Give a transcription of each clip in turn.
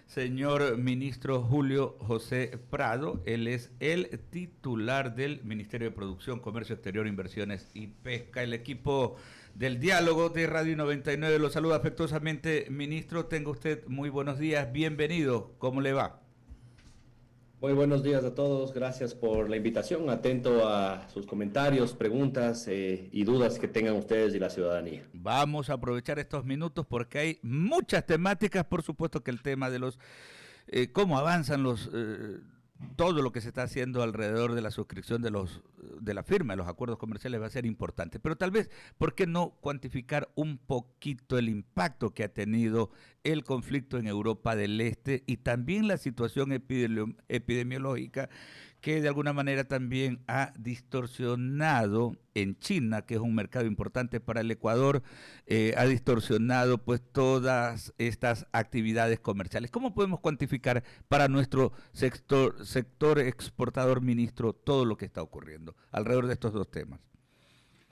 Señor ministro Julio José Prado, él es el titular del Ministerio de Producción, Comercio Exterior, Inversiones y Pesca. El equipo del diálogo de Radio 99 lo saluda afectuosamente. Ministro, tenga usted muy buenos días, bienvenido, ¿cómo le va? Muy buenos días a todos, gracias por la invitación, atento a sus comentarios, preguntas y dudas que tengan ustedes y la ciudadanía. Vamos a aprovechar estos minutos porque hay muchas temáticas, por supuesto que el tema de los cómo avanzan todo lo que se está haciendo alrededor de la suscripción de la firma de los acuerdos comerciales va a ser importante. Pero tal vez, ¿por qué no cuantificar un poquito el impacto que ha tenido el conflicto en Europa del Este y también la situación epidemiológica que de alguna manera también ha distorsionado en China, que es un mercado importante para el Ecuador, ha distorsionado pues todas estas actividades comerciales? ¿Cómo podemos cuantificar para nuestro sector exportador, ministro, todo lo que está ocurriendo alrededor de estos dos temas?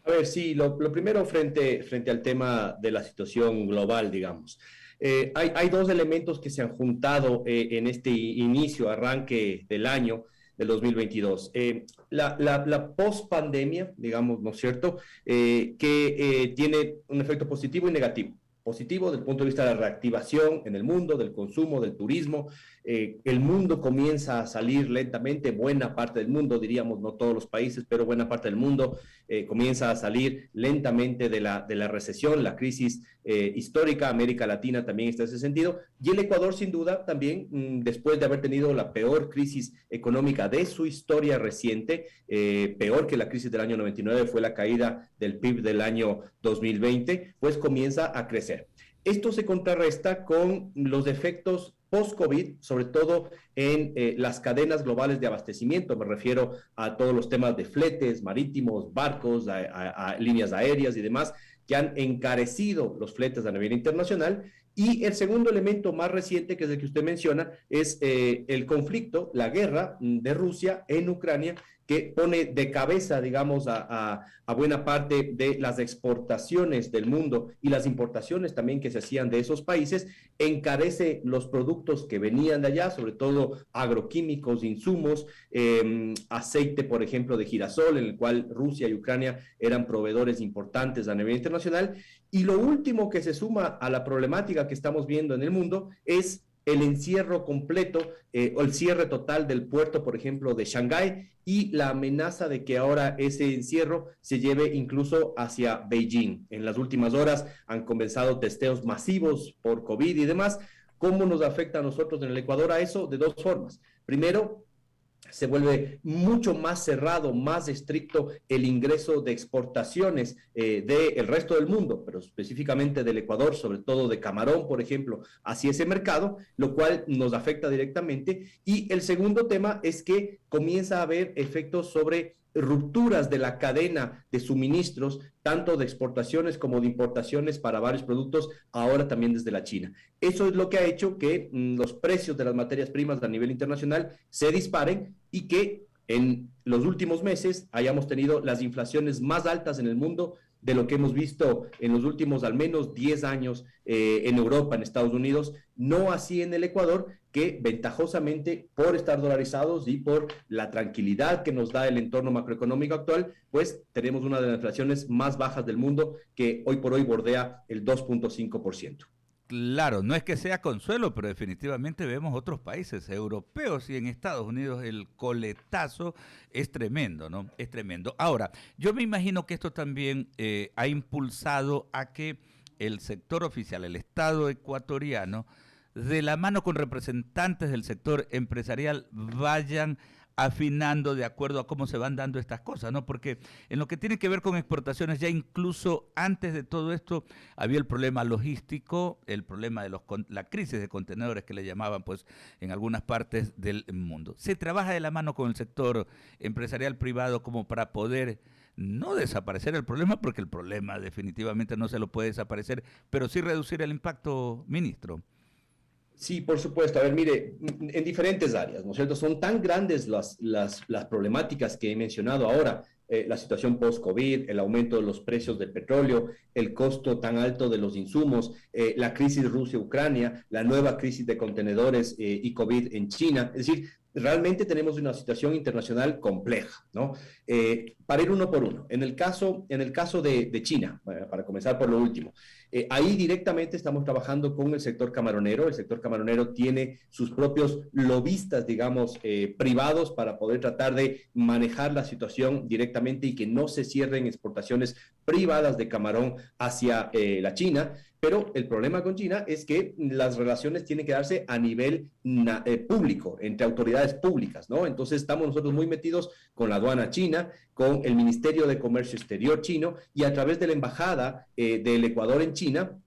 A ver, sí, lo primero frente al tema de la situación global, digamos. Hay dos elementos que se han juntado en este inicio, arranque del año del 2022. La post-pandemia, digamos, ¿no es cierto?, que tiene un efecto positivo y negativo. Positivo desde el punto de vista de la reactivación en el mundo, del consumo, del turismo. El mundo comienza a salir lentamente, buena parte del mundo, diríamos, no todos los países, pero buena parte del mundo comienza a salir lentamente de la recesión, la crisis histórica. América Latina también está en ese sentido. Y el Ecuador, sin duda, también, después de haber tenido la peor crisis económica de su historia reciente, peor que la crisis del año 99, fue la caída del PIB del año 2020, pues comienza a crecer. Esto se contrarresta con los efectos post-COVID, sobre todo en las cadenas globales de abastecimiento. Me refiero a todos los temas de fletes marítimos, barcos, a líneas aéreas y demás, que han encarecido los fletes a nivel internacional. Y el segundo elemento más reciente, que es el que usted menciona, es el conflicto, la guerra de Rusia en Ucrania, que pone de cabeza, digamos, a buena parte de las exportaciones del mundo y las importaciones también que se hacían de esos países, encarece los productos que venían de allá, sobre todo agroquímicos, insumos, aceite, por ejemplo, de girasol, en el cual Rusia y Ucrania eran proveedores importantes a nivel internacional. Y lo último que se suma a la problemática que estamos viendo en el mundo es el encierro completo o el cierre total del puerto, por ejemplo, de Shanghái, y la amenaza de que ahora ese encierro se lleve incluso hacia Beijing. En las últimas horas han comenzado testeos masivos por COVID y demás. ¿Cómo nos afecta a nosotros en el Ecuador a eso? De dos formas. Primero, se vuelve mucho más cerrado, más estricto el ingreso de exportaciones del resto del mundo, pero específicamente del Ecuador, sobre todo de camarón, por ejemplo, hacia ese mercado, lo cual nos afecta directamente. Y el segundo tema es que comienza a haber efectos sobre rupturas de la cadena de suministros, tanto de exportaciones como de importaciones para varios productos, ahora también desde la China. Eso es lo que ha hecho que los precios de las materias primas a nivel internacional se disparen y que en los últimos meses hayamos tenido las inflaciones más altas en el mundo de lo que hemos visto en los últimos al menos 10 años en Europa, en Estados Unidos, no así en el Ecuador, que ventajosamente por estar dolarizados y por la tranquilidad que nos da el entorno macroeconómico actual, pues tenemos una de las inflaciones más bajas del mundo, que hoy por hoy bordea el 2.5%. Claro, no es que sea consuelo, pero definitivamente vemos otros países europeos y en Estados Unidos el coletazo es tremendo, ¿no? Es tremendo. Ahora, yo me imagino que esto también ha impulsado a que el sector oficial, el Estado ecuatoriano, de la mano con representantes del sector empresarial, vayan afinando de acuerdo a cómo se van dando estas cosas, ¿no? Porque en lo que tiene que ver con exportaciones, ya incluso antes de todo esto había el problema logístico, el problema de la crisis de contenedores que le llamaban, pues, en algunas partes del mundo. Se trabaja de la mano con el sector empresarial privado como para poder no desaparecer el problema, porque el problema definitivamente no se lo puede desaparecer, pero sí reducir el impacto, ministro. Sí, por supuesto. A ver, mire, en diferentes áreas, ¿no es cierto? Son tan grandes las problemáticas que he mencionado ahora, la situación post-COVID, el aumento de los precios del petróleo, el costo tan alto de los insumos, la crisis Rusia-Ucrania, la nueva crisis de contenedores y COVID en China. Es decir, realmente tenemos una situación internacional compleja, ¿no? Para ir uno por uno, en el caso de China, para comenzar por lo último, ahí directamente estamos trabajando con el sector camaronero. El sector camaronero tiene sus propios lobistas, digamos, privados para poder tratar de manejar la situación directamente y que no se cierren exportaciones privadas de camarón hacia la China. Pero el problema con China es que las relaciones tienen que darse a nivel público, entre autoridades públicas, ¿no? Entonces estamos nosotros muy metidos con la aduana china, con el Ministerio de Comercio Exterior chino y a través de la Embajada del Ecuador en China,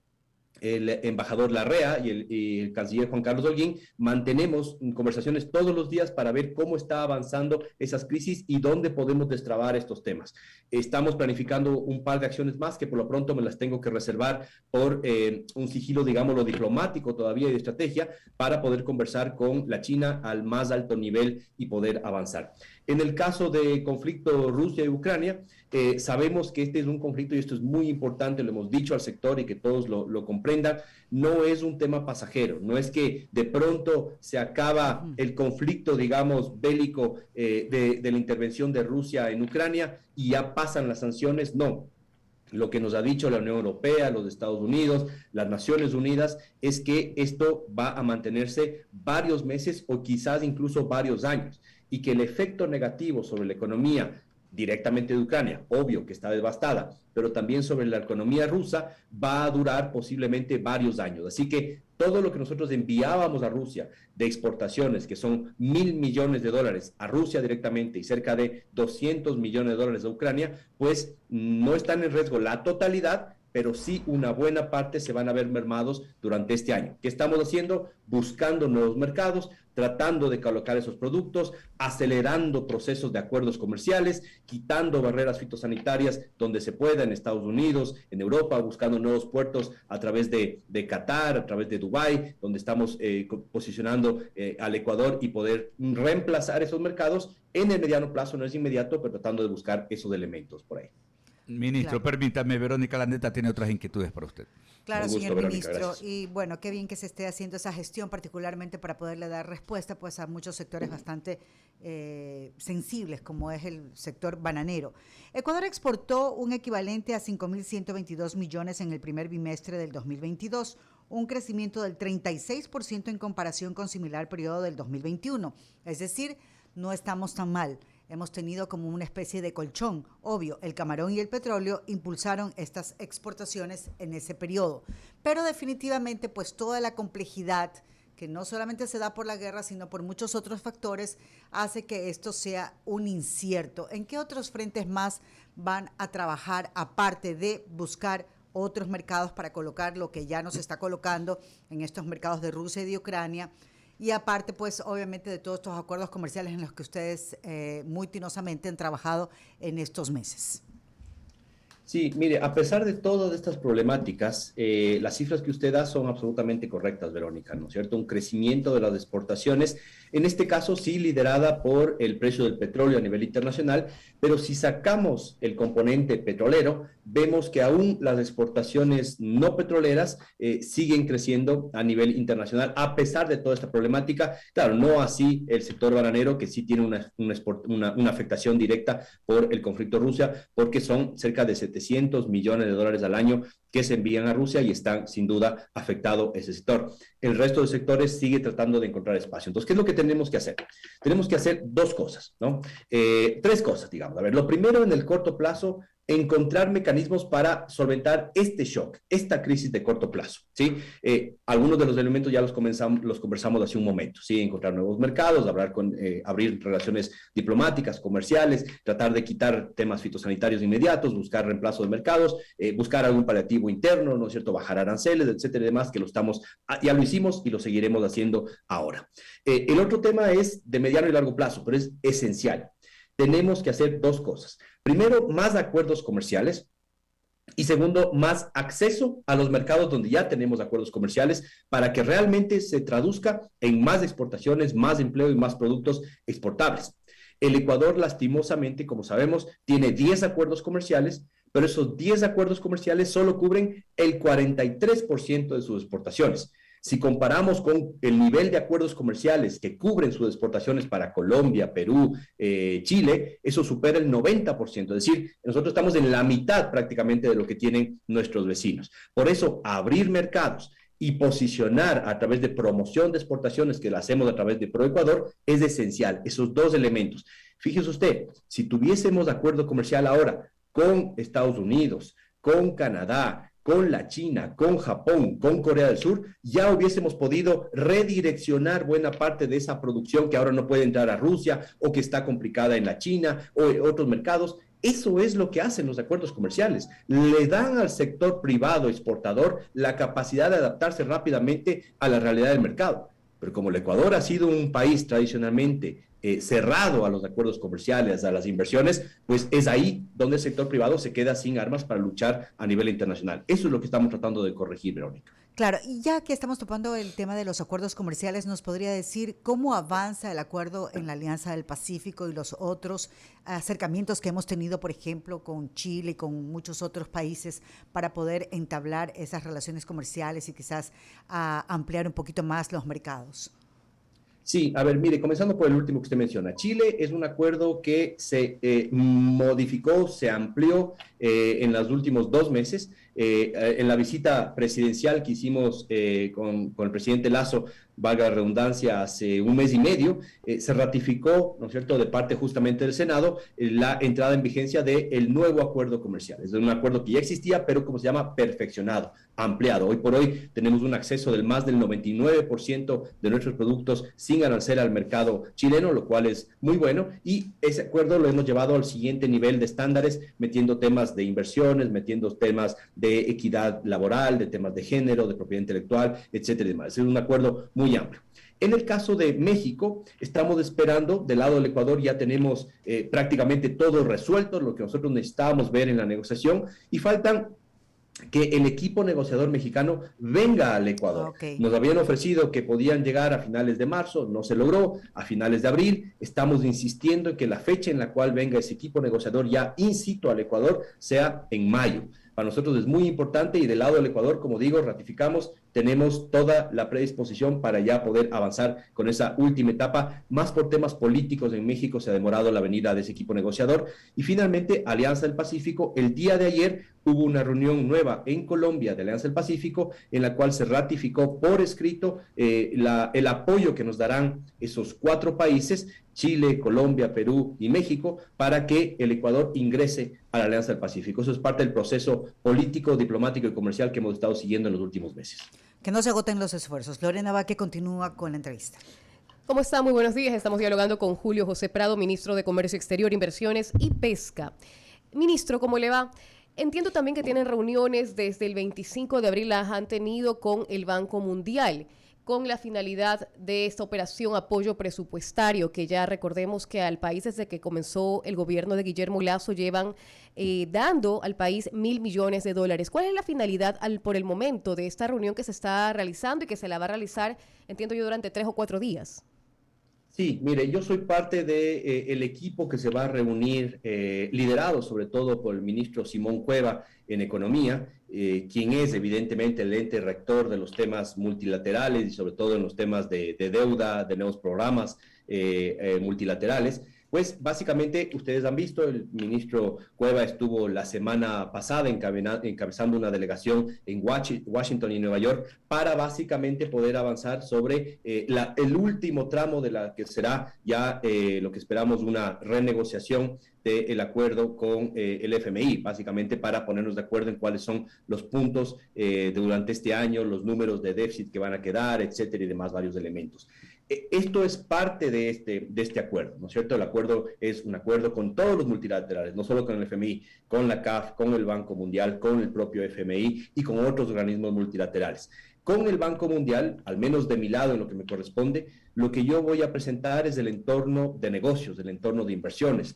el embajador Larrea y el canciller Juan Carlos Holguín, mantenemos conversaciones todos los días para ver cómo está avanzando esas crisis y dónde podemos destrabar estos temas. Estamos planificando un par de acciones más que por lo pronto me las tengo que reservar por un sigilo, digámoslo, diplomático todavía y de estrategia para poder conversar con la China al más alto nivel y poder avanzar. En el caso del conflicto Rusia y Ucrania, sabemos que este es un conflicto y esto es muy importante, lo hemos dicho al sector y que todos lo comprendan, no es un tema pasajero, no es que de pronto se acaba el conflicto, digamos, bélico de la intervención de Rusia en Ucrania y ya pasan las sanciones, no. Lo que nos ha dicho la Unión Europea, los Estados Unidos, las Naciones Unidas, es que esto va a mantenerse varios meses o quizás incluso varios años y que el efecto negativo sobre la economía directamente de Ucrania, obvio que está devastada, pero también sobre la economía rusa, va a durar posiblemente varios años. Así que todo lo que nosotros enviábamos a Rusia de exportaciones, que son $1.000 millones a Rusia directamente y cerca de $200 millones a Ucrania, pues no están en riesgo la totalidad, pero sí una buena parte se van a ver mermados durante este año. ¿Qué estamos haciendo? Buscando nuevos mercados, tratando de colocar esos productos, acelerando procesos de acuerdos comerciales, quitando barreras fitosanitarias donde se pueda en Estados Unidos, en Europa, buscando nuevos puertos a través de Qatar, a través de Dubái, donde estamos posicionando al Ecuador y poder reemplazar esos mercados en el mediano plazo, no es inmediato, pero tratando de buscar esos elementos por ahí. Ministro, Claro. permítame, Verónica Landeta tiene otras inquietudes para usted. Claro, Con gusto, señor Verónica, ministro. gracias. Y bueno, qué bien que se esté haciendo esa gestión, particularmente para poderle dar respuesta pues a muchos sectores bastante sensibles, como es el sector bananero. Ecuador exportó un equivalente a 5.122 millones en el primer bimestre del 2022, un crecimiento del 36% en comparación con similar periodo del 2021. Es decir, no estamos tan mal. Hemos tenido como una especie de colchón. Obvio, el camarón y el petróleo impulsaron estas exportaciones en ese periodo. Pero definitivamente, pues toda la complejidad que no solamente se da por la guerra, sino por muchos otros factores, hace que esto sea un incierto. ¿En qué otros frentes más van a trabajar, aparte de buscar otros mercados para colocar lo que ya nos está colocando en estos mercados de Rusia y de Ucrania? Y aparte, pues, obviamente, de todos estos acuerdos comerciales en los que ustedes muy tinosamente han trabajado en estos meses. Sí, mire, a pesar de todas estas problemáticas, las cifras que usted da son absolutamente correctas, Verónica, ¿no es cierto? Un crecimiento de las exportaciones, en este caso sí liderada por el precio del petróleo a nivel internacional, pero si sacamos el componente petrolero, vemos que aún las exportaciones no petroleras siguen creciendo a nivel internacional, a pesar de toda esta problemática. Claro, no así el sector bananero, que sí tiene una afectación directa por el conflicto Rusia, porque son cerca de $700 millones al año que se envían a Rusia y están sin duda afectado ese sector. El resto de sectores sigue tratando de encontrar espacio. Entonces, ¿qué es lo que tenemos que hacer? Tenemos que hacer dos cosas, ¿no? Tres cosas, digamos. A ver, lo primero en el corto plazo, encontrar mecanismos para solventar este shock, esta crisis de corto plazo, ¿sí? Algunos de los elementos ya los conversamos hace un momento, ¿sí? Encontrar nuevos mercados, abrir relaciones diplomáticas, comerciales, tratar de quitar temas fitosanitarios inmediatos, buscar reemplazo de mercados, buscar algún paliativo interno, ¿no es cierto? Bajar aranceles, etcétera y demás, que ya lo hicimos y lo seguiremos haciendo ahora. El otro tema es de mediano y largo plazo, pero es esencial. Tenemos que hacer dos cosas. Primero, más acuerdos comerciales. Y segundo, más acceso a los mercados donde ya tenemos acuerdos comerciales para que realmente se traduzca en más exportaciones, más empleo y más productos exportables. El Ecuador, lastimosamente, como sabemos, tiene 10 acuerdos comerciales, pero esos 10 acuerdos comerciales solo cubren el 43% de sus exportaciones. Si comparamos con el nivel de acuerdos comerciales que cubren sus exportaciones para Colombia, Perú, Chile, eso supera el 90%. Es decir, nosotros estamos en la mitad prácticamente de lo que tienen nuestros vecinos. Por eso, abrir mercados y posicionar a través de promoción de exportaciones que la hacemos a través de ProEcuador es esencial, esos dos elementos. Fíjese usted, si tuviésemos acuerdo comercial ahora con Estados Unidos, con Canadá, con la China, con Japón, con Corea del Sur, ya hubiésemos podido redireccionar buena parte de esa producción que ahora no puede entrar a Rusia o que está complicada en la China o en otros mercados. Eso es lo que hacen los acuerdos comerciales. Le dan al sector privado exportador la capacidad de adaptarse rápidamente a la realidad del mercado. Pero como el Ecuador ha sido un país tradicionalmente cerrado a los acuerdos comerciales, a las inversiones, pues es ahí donde el sector privado se queda sin armas para luchar a nivel internacional. Eso es lo que estamos tratando de corregir, Verónica. Claro, y ya que estamos topando el tema de los acuerdos comerciales, ¿nos podría decir cómo avanza el acuerdo en la Alianza del Pacífico y los otros acercamientos que hemos tenido, por ejemplo, con Chile y con muchos otros países para poder entablar esas relaciones comerciales y quizás ampliar un poquito más los mercados? Sí, a ver, mire, comenzando por el último que usted menciona. Chile es un acuerdo que se modificó, se amplió en los últimos 2 meses. En la visita presidencial que hicimos con el presidente Lasso, valga la redundancia, hace 1 mes y medio, se ratificó, ¿no es cierto?, de parte justamente del Senado, la entrada en vigencia del nuevo acuerdo comercial. Es un acuerdo que ya existía, pero como se llama, perfeccionado, ampliado. Hoy por hoy tenemos un acceso del más del 99% de nuestros productos sin arancel al mercado chileno, lo cual es muy bueno, y ese acuerdo lo hemos llevado al siguiente nivel de estándares, metiendo temas de inversiones, metiendo temas de equidad laboral, de temas de género, de propiedad intelectual, etcétera y demás. Es un acuerdo muy amplio. En el caso de México, estamos esperando, del lado del Ecuador ya tenemos prácticamente todo resuelto, lo que nosotros necesitábamos ver en la negociación, y faltan que el equipo negociador mexicano venga al Ecuador. Okay. Nos habían ofrecido que podían llegar a finales de marzo, no se logró, a finales de abril. Estamos insistiendo en que la fecha en la cual venga ese equipo negociador ya in situ al Ecuador sea en mayo. Para nosotros es muy importante y del lado del Ecuador, como digo, ratificamos, tenemos toda la predisposición para ya poder avanzar con esa última etapa. Más por temas políticos en México se ha demorado la venida de ese equipo negociador. Y finalmente, Alianza del Pacífico, el día de ayer hubo una reunión nueva en Colombia de Alianza del Pacífico en la cual se ratificó por escrito el apoyo que nos darán esos 4 países, Chile, Colombia, Perú y México, para que el Ecuador ingrese a la Alianza del Pacífico. Eso es parte del proceso político, diplomático y comercial que hemos estado siguiendo en los últimos meses. Que no se agoten los esfuerzos. Lorena Vaque continúa con la entrevista. ¿Cómo está? Muy buenos días. Estamos dialogando con Julio José Prado, ministro de Comercio Exterior, Inversiones y Pesca. Ministro, ¿cómo le va? Entiendo también que tienen reuniones desde el 25 de abril, las han tenido con el Banco Mundial, con la finalidad de esta operación apoyo presupuestario, que ya recordemos que al país desde que comenzó el gobierno de Guillermo Lasso llevan dando al país $1.000 millones. ¿Cuál es la finalidad por el momento de esta reunión que se está realizando y que se la va a realizar, entiendo yo, durante 3 o 4 días? Sí, mire, yo soy parte del equipo que se va a reunir, liderado sobre todo por el ministro Simón Cueva en Economía, quien es evidentemente el ente rector de los temas multilaterales y sobre todo en los temas de deuda, de nuevos programas multilaterales. Pues básicamente ustedes han visto, el ministro Cueva estuvo la semana pasada encabezando una delegación en Washington y Nueva York para básicamente poder avanzar sobre el último tramo de la que será ya lo que esperamos una renegociación del acuerdo con el FMI, básicamente para ponernos de acuerdo en cuáles son los puntos durante este año, los números de déficit que van a quedar, etcétera, y demás varios elementos. Esto es parte de este acuerdo, ¿no es cierto? El acuerdo es un acuerdo con todos los multilaterales, no solo con el FMI, con la CAF, con el Banco Mundial, con el propio FMI y con otros organismos multilaterales. Con el Banco Mundial, al menos de mi lado en lo que me corresponde, lo que yo voy a presentar es el entorno de negocios, el entorno de inversiones.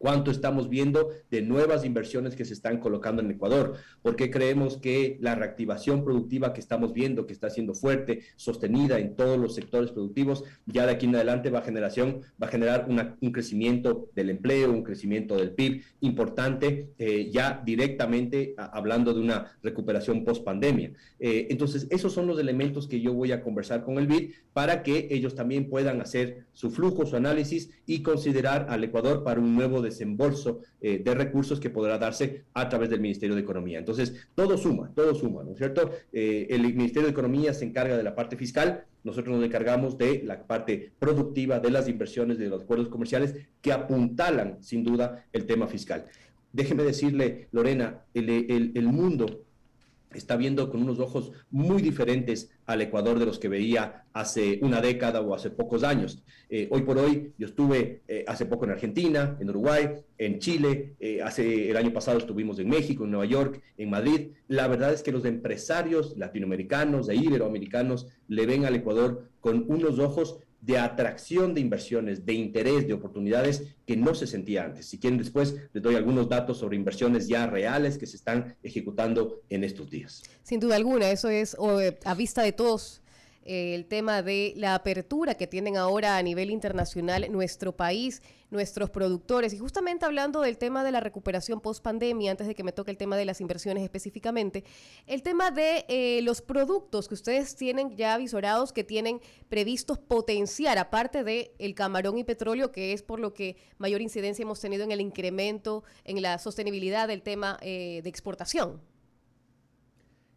cuánto estamos viendo de nuevas inversiones que se están colocando en Ecuador, porque creemos que la reactivación productiva que estamos viendo, que está siendo fuerte, sostenida en todos los sectores productivos, ya de aquí en adelante va a generar un crecimiento del empleo, un crecimiento del PIB importante, ya directamente hablando de una recuperación post-pandemia. Entonces, esos son los elementos que yo voy a conversar con el BID para que ellos también puedan hacer su flujo, su análisis y considerar al Ecuador para un nuevo desembolso de recursos que podrá darse a través del Ministerio de Economía. Entonces, todo suma, ¿no es cierto? El Ministerio de Economía se encarga de la parte fiscal, nosotros nos encargamos de la parte productiva, de las inversiones, de los acuerdos comerciales que apuntalan, sin duda, el tema fiscal. Déjeme decirle, Lorena, el mundo está viendo con unos ojos muy diferentes al Ecuador de los que veía hace una década o hace pocos años. Hoy por hoy, yo estuve hace poco en Argentina, en Uruguay, en Chile, el año pasado estuvimos en México, en Nueva York, en Madrid. La verdad es que los empresarios latinoamericanos e iberoamericanos le ven al Ecuador con unos ojos de atracción de inversiones, de interés, de oportunidades que no se sentía antes. Si quieren, después les doy algunos datos sobre inversiones ya reales que se están ejecutando en estos días. Sin duda alguna, eso es a vista de todos. El tema de la apertura que tienen ahora a nivel internacional nuestro país, nuestros productores. Y justamente hablando del tema de la recuperación post-pandemia, antes de que me toque el tema de las inversiones específicamente, el tema de los productos que ustedes tienen ya visorados, que tienen previstos potenciar, aparte del camarón y petróleo, que es por lo que mayor incidencia hemos tenido en el incremento, en la sostenibilidad del tema de exportación.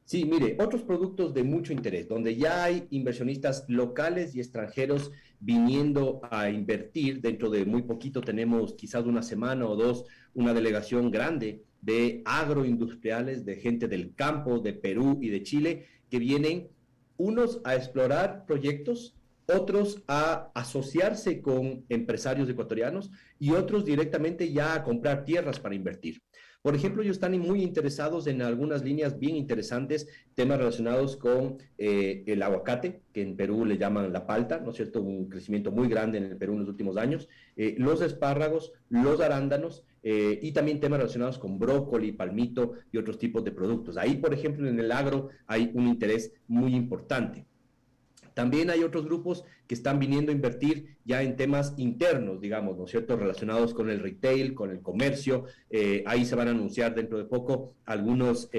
Sí, mire, otros productos de mucho interés, donde ya hay inversionistas locales y extranjeros viniendo a invertir. Dentro de muy poquito tenemos, quizás una semana o dos, una delegación grande de agroindustriales, de gente del campo, de Perú y de Chile, que vienen unos a explorar proyectos, otros a asociarse con empresarios ecuatorianos y otros directamente ya a comprar tierras para invertir. Por ejemplo, ellos están muy interesados en algunas líneas bien interesantes, temas relacionados con el aguacate, que en Perú le llaman la palta, ¿no es cierto? Un crecimiento muy grande en el Perú en los últimos años, los espárragos, los arándanos, y también temas relacionados con brócoli, palmito y otros tipos de productos. Ahí, por ejemplo, en el agro hay un interés muy importante. También hay otros grupos que están viniendo a invertir ya en temas internos, digamos, ¿no es cierto?, relacionados con el retail, con el comercio. Ahí se van a anunciar dentro de poco algunos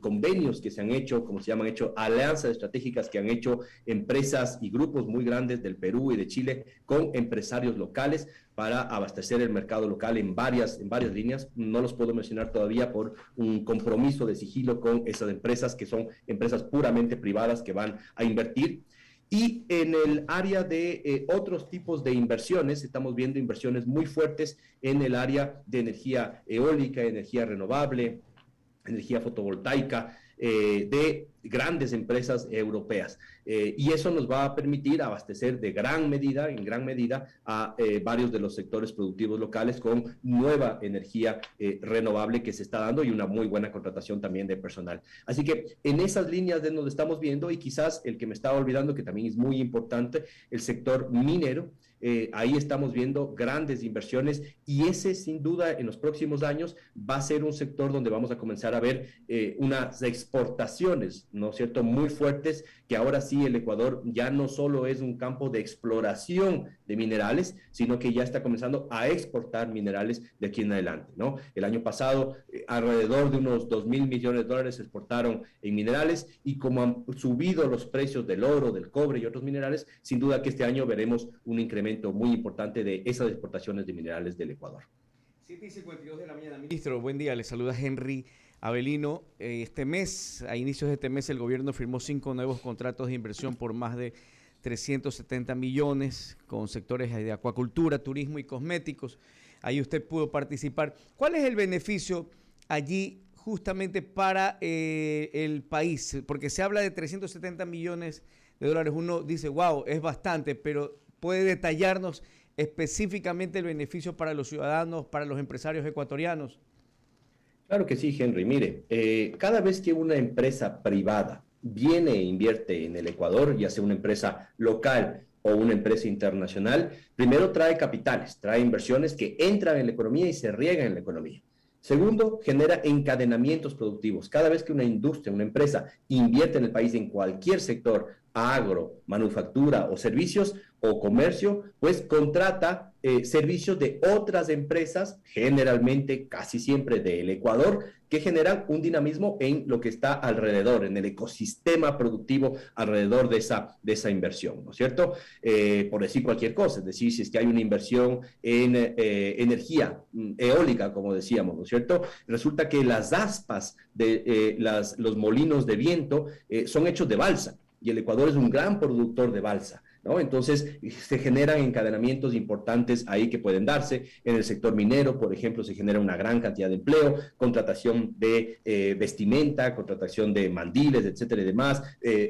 convenios que se han hecho, como se llaman, alianzas estratégicas que han hecho empresas y grupos muy grandes del Perú y de Chile con empresarios locales para abastecer el mercado local en varias líneas. No los puedo mencionar todavía por un compromiso de sigilo con esas empresas, que son empresas puramente privadas que van a invertir. Y en el área de otros tipos de inversiones, estamos viendo inversiones muy fuertes en el área de energía eólica, energía renovable, energía fotovoltaica, de grandes empresas europeas. Y eso nos va a permitir abastecer en gran medida, a varios de los sectores productivos locales con nueva energía renovable que se está dando y una muy buena contratación también de personal. Así que en esas líneas de donde estamos viendo, y quizás el que me estaba olvidando, que también es muy importante, el sector minero. Ahí estamos viendo grandes inversiones y ese sin duda en los próximos años va a ser un sector donde vamos a comenzar a ver unas exportaciones, ¿no es cierto?, muy fuertes, que ahora sí el Ecuador ya no solo es un campo de exploración de minerales, sino que ya está comenzando a exportar minerales de aquí en adelante, ¿no? El año pasado alrededor de unos $2,000 millones se exportaron en minerales, y como han subido los precios del oro, del cobre y otros minerales, sin duda que este año veremos un incremento muy importante de esas exportaciones de minerales del Ecuador. 7:52 de la mañana, ministro. Buen día, le saluda Henry Avelino. Este mes, a inicios de este mes, el gobierno firmó 5 nuevos contratos de inversión por más de 370 millones con sectores de acuacultura, turismo y cosméticos. Ahí usted pudo participar. ¿Cuál es el beneficio allí justamente para el país? Porque se habla de 370 millones de dólares. Uno dice, wow, es bastante, pero ¿puede detallarnos específicamente el beneficio para los ciudadanos, para los empresarios ecuatorianos? Claro que sí, Henry. Mire, cada vez que una empresa privada viene e invierte en el Ecuador, ya sea una empresa local o una empresa internacional, primero trae capitales, trae inversiones que entran en la economía y se riegan en la economía. Segundo, genera encadenamientos productivos. Cada vez que una industria, una empresa invierte en el país en cualquier sector, agro, manufactura o servicios o comercio, pues contrata servicios de otras empresas, generalmente, casi siempre del Ecuador, que generan un dinamismo en lo que está alrededor, en el ecosistema productivo alrededor de esa inversión, ¿no es cierto? Por decir cualquier cosa, es decir, si es que hay una inversión en energía eólica, como decíamos, ¿no es cierto? Resulta que las aspas de los molinos de viento son hechos de balsa, y el Ecuador es un gran productor de balsa, ¿no? Entonces, se generan encadenamientos importantes ahí que pueden darse. En el sector minero, por ejemplo, se genera una gran cantidad de empleo, contratación de vestimenta, contratación de mandiles, etcétera y demás,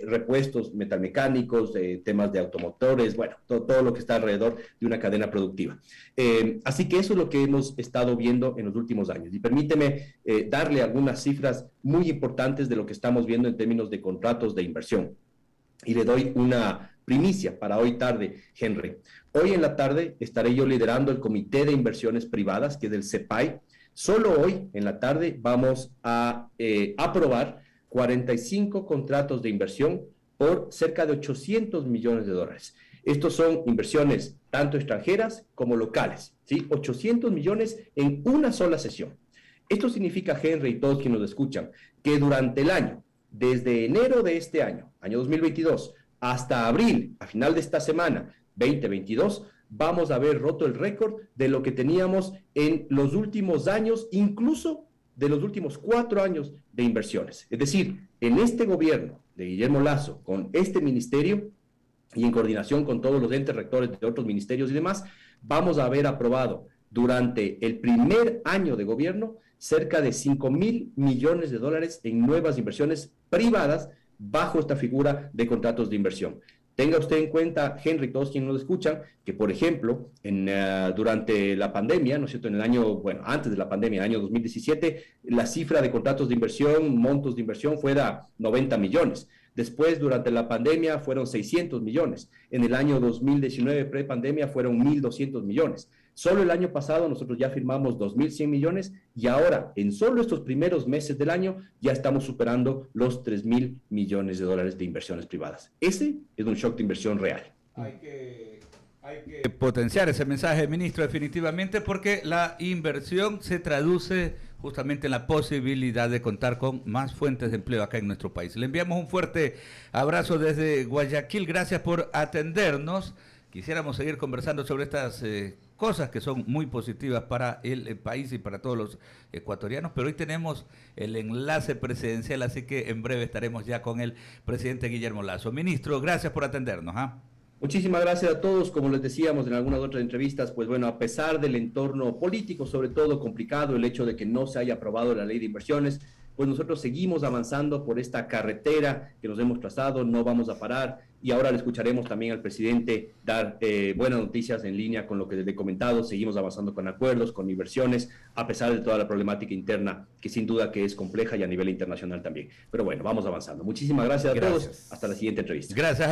repuestos metalmecánicos, temas de automotores, bueno, todo lo que está alrededor de una cadena productiva. Así que eso es lo que hemos estado viendo en los últimos años. Y permíteme darle algunas cifras muy importantes de lo que estamos viendo en términos de contratos de inversión. Y le doy una primicia para hoy tarde, Henry. Hoy en la tarde estaré yo liderando el Comité de Inversiones Privadas, que es del CEPAI. Solo hoy en la tarde vamos a aprobar 45 contratos de inversión por cerca de 800 millones de dólares. Estos son inversiones tanto extranjeras como locales, ¿sí? 800 millones en una sola sesión. Esto significa, Henry y todos quienes nos escuchan, que durante el año, desde enero de este año 2022, hasta abril, a final de esta semana, 2022, vamos a haber roto el récord de lo que teníamos en los últimos años, incluso de los últimos 4 años de inversiones. Es decir, en este gobierno de Guillermo Lasso, con este ministerio y en coordinación con todos los entes rectores de otros ministerios y demás, vamos a haber aprobado durante el primer año de gobierno cerca de 5,000 millones de dólares en nuevas inversiones privadas bajo esta figura de contratos de inversión. Tenga usted en cuenta, Henry, todos quienes nos escuchan, que por ejemplo, durante la pandemia, ¿no es cierto?, en el año, bueno, antes de la pandemia, año 2017, la cifra de contratos de inversión, montos de inversión, fuera 90 millones. Después, durante la pandemia, fueron 600 millones. En el año 2019, pre-pandemia, fueron 1.200 millones. Solo el año pasado nosotros ya firmamos 2.100 millones y ahora, en solo estos primeros meses del año, ya estamos superando los 3.000 millones de dólares de inversiones privadas. Ese es un shock de inversión real. Hay que potenciar ese mensaje, ministro, definitivamente, porque la inversión se traduce justamente en la posibilidad de contar con más fuentes de empleo acá en nuestro país. Le enviamos un fuerte abrazo desde Guayaquil. Gracias por atendernos. Quisiéramos seguir conversando sobre estas cosas que son muy positivas para el país y para todos los ecuatorianos, pero hoy tenemos el enlace presidencial, así que en breve estaremos ya con el presidente Guillermo Lasso. Ministro, gracias por atendernos. Muchísimas gracias a todos. Como les decíamos en algunas otras entrevistas, pues bueno, a pesar del entorno político, sobre todo complicado, el hecho de que no se haya aprobado la ley de inversiones, pues nosotros seguimos avanzando por esta carretera que nos hemos trazado, no vamos a parar, y ahora le escucharemos también al presidente dar buenas noticias en línea con lo que les he comentado. Seguimos avanzando con acuerdos, con inversiones, a pesar de toda la problemática interna, que sin duda que es compleja y a nivel internacional también. Pero bueno, vamos avanzando. Muchísimas gracias a todos. Hasta la siguiente entrevista. Gracias a